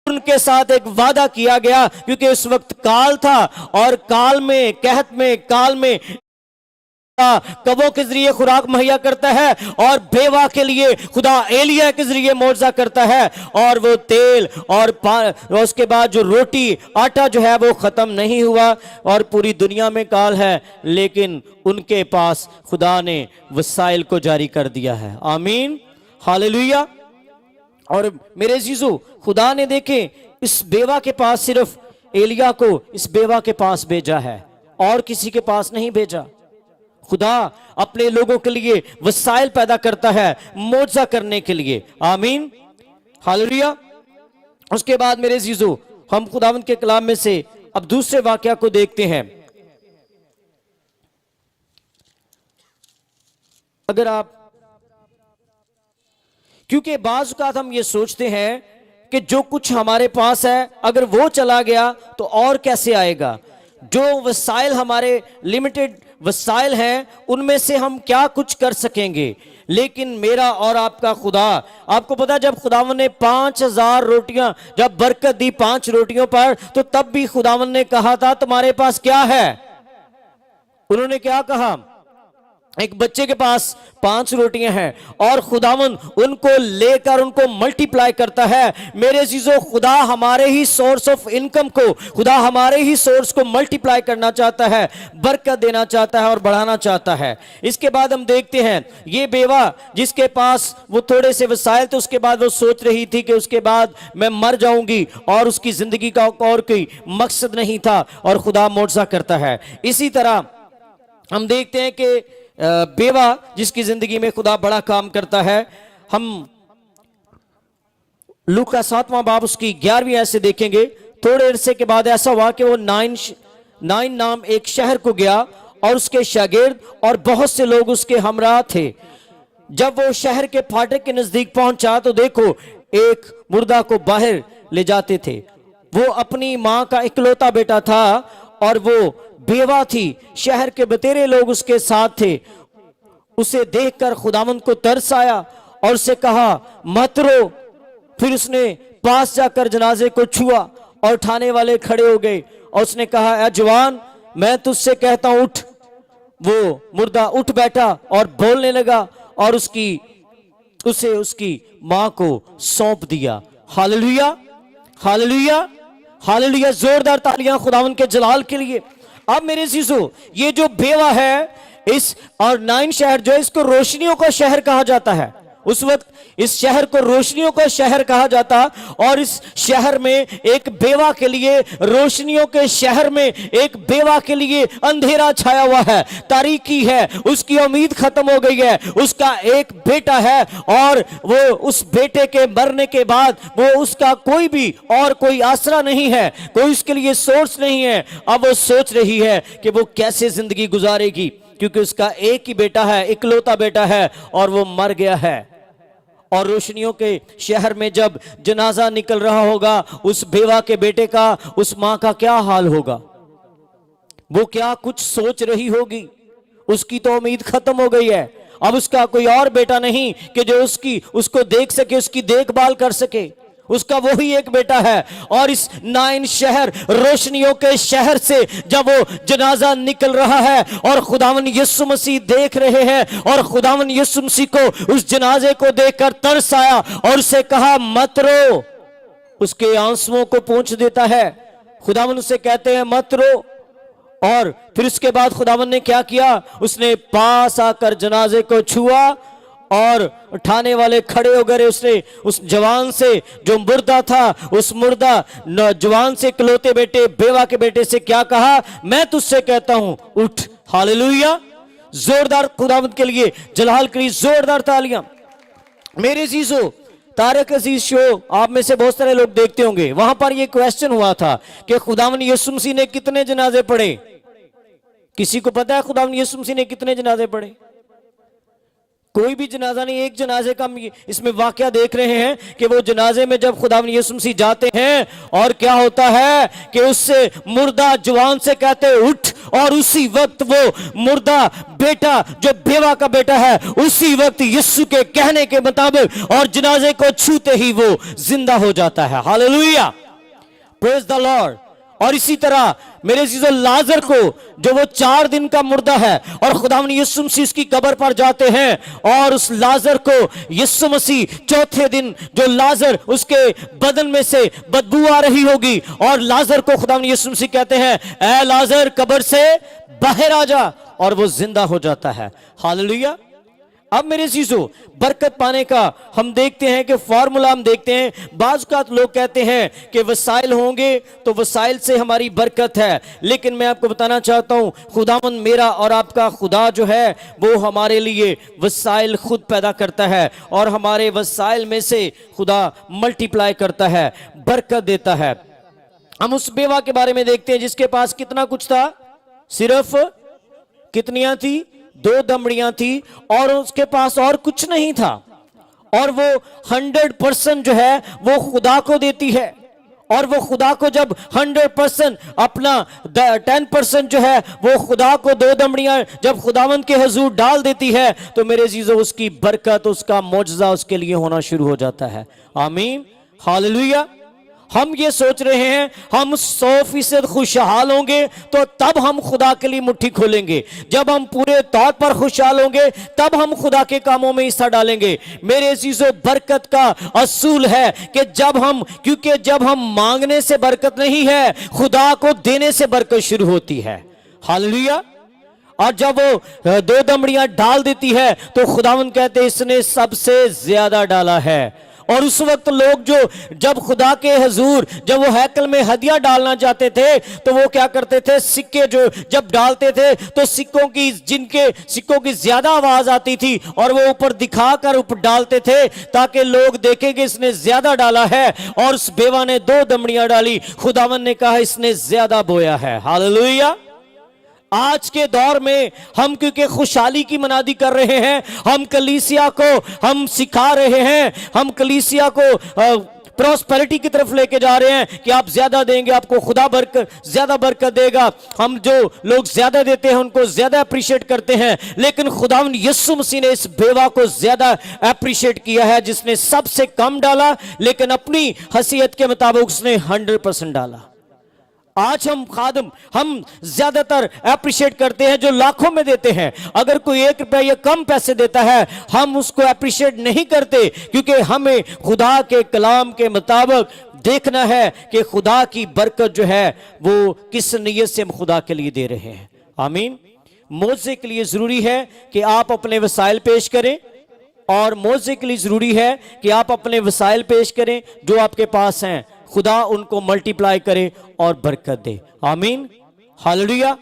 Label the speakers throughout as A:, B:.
A: उनके साथ एक वादा किया गया, क्योंकि उस वक्त काल था और काल में, कहत में, काल में कबों के जरिए खुराक मुहैया करता है और बेवा के लिए खुदा एलिया के जरिए मौजज़ा करता है। और वो तेल और उसके बाद जो रोटी आटा जो है वो खत्म नहीं हुआ और पूरी दुनिया में काल है, लेकिन उनके पास खुदा ने वसाइल को जारी कर दिया है। आमीन, हालेलुया। और मेरे जीजो, खुदा ने देखे इस बेवा के पास सिर्फ एलिया को इस बेवा के पास भेजा है और किसी के पास नहीं भेजा। खुदा अपने लोगों के लिए वसाइल पैदा करता है मौजज़ा करने के लिए। आमीन, हालेलुया। उसके बाद मेरे जीजो, हम खुदावंद के कलाम में से अब दूसरे वाकया को देखते हैं। अगर आप, क्योंकि बाज़ औक़ात हम ये सोचते हैं कि जो कुछ हमारे पास है अगर वो चला गया तो और कैसे आएगा, जो वसाइल हमारे लिमिटेड वसाइल हैं उनमें से हम क्या कुछ कर सकेंगे। लेकिन मेरा और आपका खुदा, आपको पता, जब खुदावन ने 5000 रोटियां जब बरकत दी 5 रोटियों पर, तो तब भी खुदावन ने कहा था तुम्हारे पास क्या है। उन्होंने क्या कहा, एक बच्चे के पास 5 रोटियां हैं और खुदावन उनको लेकर उनको मल्टीप्लाई करता है। मेरे चीजों, खुदा हमारे ही सोर्स ऑफ इनकम को, खुदा हमारे ही सोर्स को मल्टीप्लाई करना चाहता है, बरकत देना चाहता है और बढ़ाना चाहता है। इसके बाद हम देखते हैं ये बेवा जिसके पास वो थोड़े से वसाइल थे, उसके बाद वो सोच रही थी कि उसके बाद मैं मर जाऊंगी और उसकी जिंदगी का और कोई मकसद नहीं था और खुदा मौजज़ा करता है। इसी तरह हम देखते हैं कि बेवा जिसकी जिंदगी में खुदा बड़ा काम करता है। हम लूका 7वां बाब उसकी 11वीं आयत से देखेंगे। थोड़े अरसे के बाद ऐसा हुआ कि वो नाइन नाम एक शहर को गया और उसके शागिर्द और बहुत से लोग उसके हमरा थे। जब वो शहर के फाटक के नजदीक पहुंचा तो देखो एक मुर्दा को बाहर ले जाते थे। वो अपनी मां का इकलौता बेटा था और वो बेवा थी। शहर के बतेरे लोग उसके साथ थे। उसे देखकर खुदावंद को तरस आया और उसे कहा मत रो। फिर उसने पास जाकर जनाजे को छुआ और उठाने वाले खड़े हो गए और उसने कहा ए जवान, मैं तुझसे कहता हूं उठ। वो मुर्दा उठ बैठा और बोलने लगा और उसे उसकी मां को सौंप दिया। Hallelujah, hallelujah, hallelujah. जोरदार तालियां खुदावंद के जलाल के लिए। अब मेरे चीजों, ये जो बेवा है इस और नाइन शहर जो है, इसको रोशनियों का शहर कहा जाता है। उस वक्त इस शहर को रोशनियों का शहर कहा जाता और इस शहर में एक बेवा के लिए, रोशनियों के शहर में एक बेवा के लिए अंधेरा छाया हुआ है, तारीकी है, उसकी उम्मीद खत्म हो गई है। उसका एक बेटा है और वो उस बेटे के मरने के बाद वो उसका कोई भी और कोई आसरा नहीं है, कोई उसके लिए सोर्स नहीं है। अब वो सोच रही है कि वो कैसे जिंदगी गुजारेगी, क्योंकि उसका एक ही बेटा है, इकलौता बेटा है और वो मर गया है। और रोशनियों के शहर में जब जनाजा निकल रहा होगा उस बेवा के बेटे का, उस मां का क्या हाल होगा, वो क्या कुछ सोच रही होगी। उसकी तो उम्मीद खत्म हो गई है। अब उसका कोई और बेटा नहीं कि जो उसको देख सके, उसकी देखभाल कर सके। उसका वो ही एक बेटा है। और इस नाइन शहर, रोशनियों के शहर से जब वो जनाजा निकल रहा है और खुदावन यीशु मसीह देख रहे हैं और खुदावन यीशु मसीह को उस जनाजे को देखकर तरस आया और उसे कहा मत रो। उसके आंसुओं को पोंछ देता है। खुदावन उसे कहते हैं मत रो। और फिर उसके बाद खुदावन ने क्या किया, उसने पास आकर जनाजे को छुआ और उठाने वाले खड़े हो गए। उसने उस जवान से जो मुर्दा था, उस मुर्दा जवान से इकलौते बेटे बेवा के बेटे से क्या कहा, मैं तुझसे कहता हूं उठ। हालेलुया। जोरदार खुदावंद के लिए जलाल के लिए जोरदार तालियां। मेरे जीजो, तारक अजीज शो आप में से बहुत सारे लोग देखते होंगे। वहां पर यह क्वेश्चन हुआ था कि खुदावंद यीशु मसीह ने कितने जनाजे पढ़े। किसी को पता है खुदावंद यीशु मसीह ने कितने जनाजे पढ़े? कोई भी जनाजा नहीं। एक जनाजे का हम इसमें वाकया देख रहे हैं कि वो जनाजे में जब खुदावंद यीशु मसीह जाते हैं और क्या होता है कि उससे मुर्दा जवान से कहते उठ, और उसी वक्त वो मुर्दा बेटा जो बेवा का बेटा है उसी वक्त यीशु के कहने के मुताबिक और जनाजे को छूते ही वो जिंदा हो जाता है। Hallelujah, praise the Lord. और इसी तरह मेरे अजीजों लाजर को, जो वो 4 दिन का मुर्दा है, और खुदावंद यीशु मसीह उसकी कब्र पर जाते हैं और उस लाजर को यीशु मसीह चौथे दिन, जो लाजर उसके बदन में से बदबू आ रही होगी, और लाजर को खुदावंद यीशु मसीह कहते हैं ऐ लाजर कब्र से बाहर आ जा, और वो जिंदा हो जाता है। हालेलुया। अब मेरे चीजों बरकत पाने का हम देखते हैं कि फॉर्मूला हम देखते हैं। बाज़ का लोग कहते हैं कि वसाइल होंगे तो वसाइल से हमारी बरकत है, लेकिन मैं आपको बताना चाहता हूं खुदावंद मेरा और आपका खुदा जो है वो हमारे लिए वसाइल खुद पैदा करता है, और हमारे वसाइल में से खुदा मल्टीप्लाई करता है, बरकत देता है। हम उस बेवा के बारे में देखते हैं जिसके पास कितना कुछ था, सिर्फ कितनियां थी, 2 दमड़ियां थी, और उसके पास और कुछ नहीं था, और वो 100% जो है वो खुदा को देती है, और वो खुदा को जब 100% अपना 10% जो है वो खुदा को 2 दमड़ियां जब खुदावंद के हुजूर डाल देती है, तो मेरे अजीजों उसकी बरकत, उसका मौजज़ा उसके लिए होना शुरू हो जाता है। आमीन, हालेलुया। हम ये सोच रहे हैं हम 100% खुशहाल होंगे तो तब हम खुदा के लिए मुट्ठी खोलेंगे, जब हम पूरे तौर पर खुशहाल होंगे तब हम खुदा के कामों में हिस्सा डालेंगे। मेरे अजीजों बरकत का असूल है कि क्योंकि जब हम मांगने से बरकत नहीं है, खुदा को देने से बरकत शुरू होती है। हालेलुया। और जब वो 2 दमड़ियां डाल देती है तो खुदावंद कहते इसने सबसे ज्यादा डाला है। और उस वक्त लोग जब खुदा के हुजूर जब वो हैकल में हदिया डालना चाहते थे तो वो क्या करते थे, सिक्के जब डालते थे तो जिनके सिक्कों की ज्यादा आवाज आती थी और वो ऊपर दिखाकर ऊपर डालते थे ताकि लोग देखें कि इसने ज्यादा डाला है। और उस बेवा ने 2 दमड़ियां डाली, खुदावन ने कहा इसने ज्यादा बोया है। हालेलुया। आज के दौर में हम क्योंकि खुशहाली की मनादी कर रहे हैं, हम कलीसिया को हम सिखा रहे हैं, हम कलीसिया को प्रॉस्पेरिटी की तरफ लेके जा रहे हैं कि आप ज्यादा देंगे आपको खुदा ज्यादा बरकत देगा। हम जो लोग ज्यादा देते हैं उनको ज्यादा अप्रिशिएट करते हैं, लेकिन खुदावंद यीशु मसीह ने इस बेवा को ज्यादा अप्रिशिएट किया है जिसने सबसे कम डाला, लेकिन अपनी हैसियत के मुताबिक उसने 100% डाला। आज हम ज्यादातर अप्रिशिएट करते हैं जो लाखों में देते हैं। अगर कोई 1 रुपया या कम पैसे देता है हम उसको अप्रिशिएट नहीं करते, क्योंकि हमें खुदा के कलाम के मुताबिक देखना है कि खुदा की बरकत जो है वो किस नीयत से हम खुदा के लिए दे रहे हैं। आमीन। मौजे के लिए जरूरी है कि आप अपने वसाइल पेश करें, और मौजे के लिए जरूरी है कि आप अपने वसाइल पेश करें जो आपके पास हैं, खुदा उनको मल्टीप्लाई करे और बरकत दे। आमीन, हालेलुया,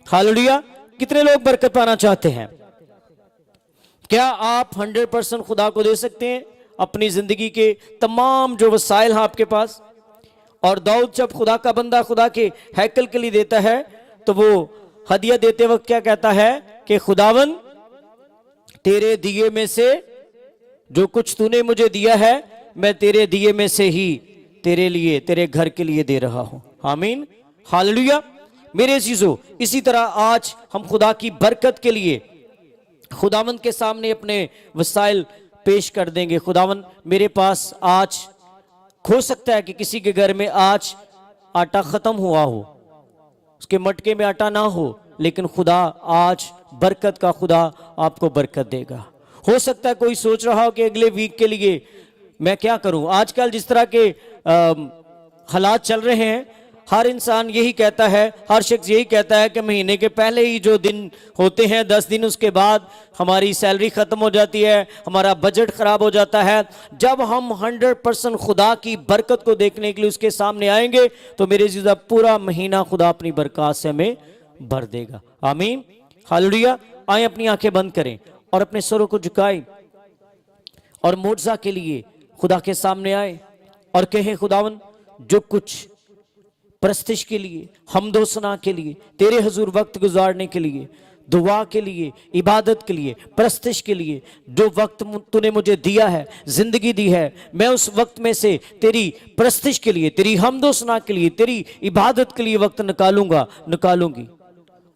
A: हालेलुया। कितने लोग बरकत पाना चाहते हैं? क्या आप 100% खुदा को दे सकते हैं अपनी जिंदगी के तमाम जो वसाइल हैं आपके पास? और दाऊद जब खुदा का बंदा खुदा के हैकल के लिए देता है तो वो हदिया देते वक्त क्या कहता है कि खुदावन तेरे दिए में से जो कुछ तूने मुझे दिया है मैं तेरे दिए में से ही तेरे लिए, तेरे घर के लिए दे रहा हूं। आमीन, हालेलुया। मेरे अजीजों, इसी तरह आज हम खुदा की बरकत के लिए खुदावंद के सामने अपने वसाइल पेश कर देंगे। खुदावंद मेरे पास आज हो सकता है कि किसी के घर में आज आटा खत्म हुआ हो, उसके मटके में आटा ना हो, लेकिन खुदा आज बरकत का खुदा आपको बरकत देगा। हो सकता है कोई सोच रहा हो कि अगले वीक के लिए मैं क्या करूं। आजकल जिस तरह के हालात चल रहे हैं, हर इंसान यही कहता है, हर शख्स यही कहता है कि महीने के पहले ही जो दिन होते हैं 10 दिन, उसके बाद हमारी सैलरी ख़त्म हो जाती है, हमारा बजट ख़राब हो जाता है। जब हम 100% खुदा की बरकत को देखने के लिए उसके सामने आएंगे तो मेरे जीजा पूरा महीना खुदा अपनी बरकत से हमें भर देगा। आमीन, हालेलुया। आए अपनी आंखें बंद करें और अपने सरों को झुकाएं और मुआवजा के लिए खुदा के सामने आए और कहे खुदावन जो कुछ प्रस्तिश के लिए, हमदो सना के लिए, तेरे हुजूर वक्त गुजारने के लिए दुआ के लिए, इबादत के लिए, प्रस्तिश के लिए जो वक्त तूने मुझे दिया है, जिंदगी दी है, मैं उस वक्त में से तेरी प्रस्तिश के लिए, तेरी हमदो सना के लिए, तेरी इबादत के लिए वक्त निकालूंगी।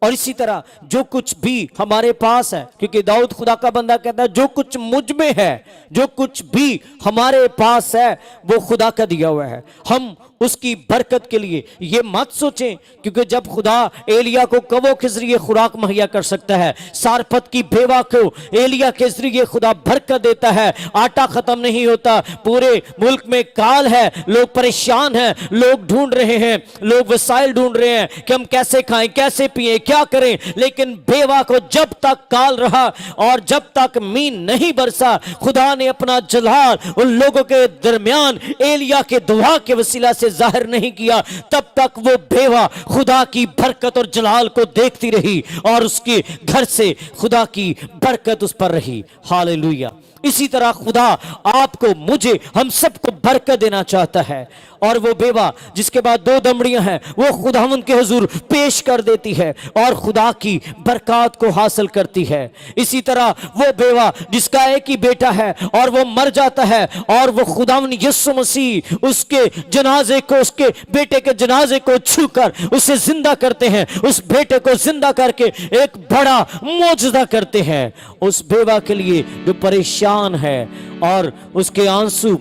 A: और इसी तरह जो कुछ भी हमारे पास है, क्योंकि दाऊद खुदा का बंदा कहता है जो कुछ मुझ में है, जो कुछ भी हमारे पास है वो खुदा का दिया हुआ है। हम उसकी बरकत के लिए ये मत सोचें, क्योंकि जब खुदा एलिया को कवों के जरिए खुराक मुहैया कर सकता है, सारपत की बेवा को एलिया के जरिए खुदा बरकत देता है, आटा खत्म नहीं होता, पूरे मुल्क में काल है, लोग परेशान हैं, लोग ढूंढ रहे हैं, लोग वसाइल ढूंढ रहे हैं कि हम कैसे खाएं, कैसे पिए, क्या करें। लेकिन बेवा को जब तक काल रहा और जब तक मीन नहीं बरसा, खुदा ने अपना जलाल उन लोगों के दरमियान एलिया के दुआ के वसीला से जाहिर नहीं किया, तब तक वो बेवा खुदा की बरकत और जलाल को देखती रही और उसके घर से खुदा की बरकत उस पर रही। हालेलुया। इसी तरह खुदा आपको, मुझे, हम सबको बरकत देना चाहता है। और वो बेवा जिसके बाद 2 दमड़ियां हैं वो खुदावंद के हुजूर पेश कर देती है और खुदा की बरकत को हासिल करती है। इसी तरह वो बेवा जिसका एक ही बेटा है और वो मर जाता है और वो खुदावंद यीशु मसीह उसके जनाजे को, उसके बेटे के जनाजे को छूकर उसे जिंदा करते हैं, उस बेटे को जिंदा करके एक बड़ा मौजूदा करते हैं। उस बेवा के लिए जो परेशान है और उसके आंसू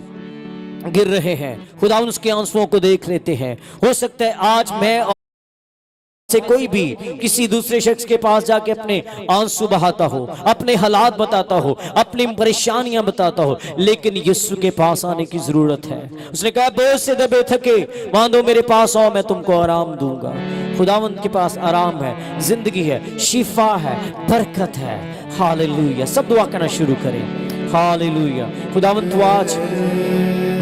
A: गिर रहे हैं, खुदा उसके आंसुओं को देख लेते हैं। हो सकता है आज मैं से कोई भी किसी दूसरे शख्स के पास जाके अपने आंसू बहाता हो, अपने हालात बताता हो, अपनी परेशानियां बताता हो, लेकिन यीशु के पास आने की जरूरत है। उसने कहा बोझ से दबे थके बांधो मेरे पास आओ, मैं तुमको आराम दूंगा। खुदावंद के पास आराम है, जिंदगी है, शिफा है, बरकत है। हालेलुया। सब दुआ करना शुरू करें। हालेलुया। खुदावंद तू आज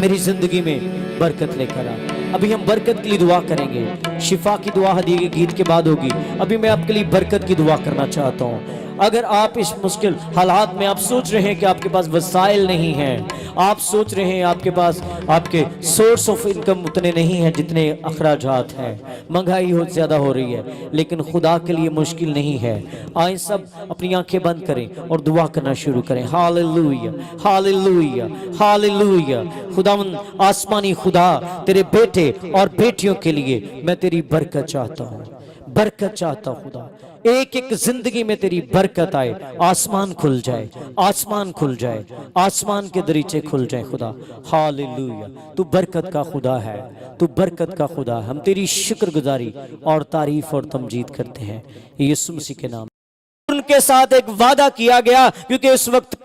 A: मेरी जिंदगी में बरकत लेकर आ। अभी हम बरकत के लिए दुआ करेंगे, शिफा की दुआ हदीये के गीत के बाद होगी। अभी मैं आपके लिए बरकत की दुआ करना चाहता हूँ। अगर आप इस मुश्किल हालात में आप सोच रहे हैं कि आपके पास वसाइल नहीं हैं, आप सोच रहे हैं आपके पास आपके सोर्स ऑफ इनकम उतने नहीं हैं जितने अखराजात हैं, महंगाई हो ज़्यादा हो रही है, लेकिन खुदा के लिए मुश्किल नहीं है। आए सब अपनी आंखें बंद करें और दुआ करना शुरू करें। Hallelujah, hallelujah, hallelujah. खुदावंद आसमानी खुदा, तेरे बेटे और बेटियों के लिए मैं तेरी बरकत चाहता हूँ, बरकत चाहता हूँ खुदा। एक एक जिंदगी में तेरी बरकत आए, आसमान खुल जाए, आसमान खुल जाए, आसमान के दरीचे खुल जाए खुदा। हालेलुया। तू बरकत का खुदा है, तू बरकत का खुदा है। हम तेरी शुक्रगुजारी और तारीफ और तमजीद करते हैं यीशु मसीह के नाम। उनके साथ एक वादा किया गया, क्योंकि उस वक्त